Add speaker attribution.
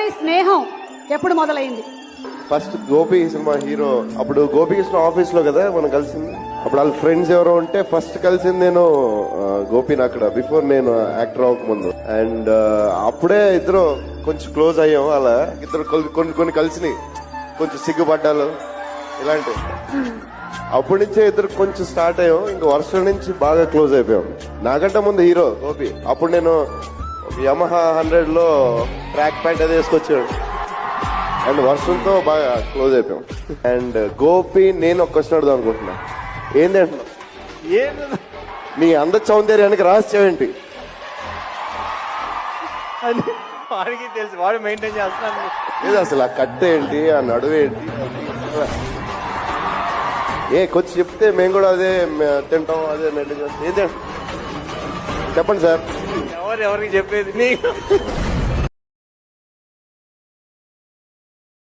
Speaker 1: ఇద్దరి స్నేహం ఎప్పుడు మొదలైంది?
Speaker 2: ఫస్ట్ గోపి సినిమా హీరో అప్పుడు గోపికృష్ణ ఆఫీస్ లో కదా మనం కలిసింది. అప్పుడు వాళ్ళ ఫ్రెండ్స్ ఎవరో ఉంటే ఫస్ట్ కలిసింది నేను గోపిని అక్కడ, బిఫోర్ నేను యాక్టర్ అవ్వకముందు. అండ్ అప్పుడే ఇద్దరు కొంచెం క్లోజ్ అయ్యాం. అలా ఇద్దరు కొన్ని కలిసినాయి, కొంచెం సిగ్గుపడ్డాలు ఇలాంటివి. అప్పటి నుంచే ఇద్దరు కొంచెం స్టార్ట్ అయ్యాం. ఇంకా వర్షం నుంచి బాగా క్లోజ్ అయిపోయాం. నాకంటే ముందు హీరో గోపి. అప్పుడు నేను యమహా 100 లో ట్రాక్ ప్యాంట్ అది వేసుకొచ్చాడు. అండ్ వర్షంతో బాగా క్లోజ్ అయిపోయాం. అండ్ గోపి నేను ఒక క్వశ్చన్ అడుగుదాం అనుకుంటున్నా. ఏంది అంటున్నా, నీ అంద సౌందర్యానికి రహస్యం ఏంటి?
Speaker 3: వాడికి తెలుసు, వాడు మెయింటైన్ చేస్తున్నాను.
Speaker 2: లేదు అసలు ఆ కట్ ఏంటి, ఆ నడువు ఏంటి? కొంచెం చెప్తే మేము కూడా అదే తింటాం, అదే మెయింటైన్ చేస్తాం. ఏంటి చెప్పండి సార్.
Speaker 3: ఎవరికి చెప్పేది నీకు?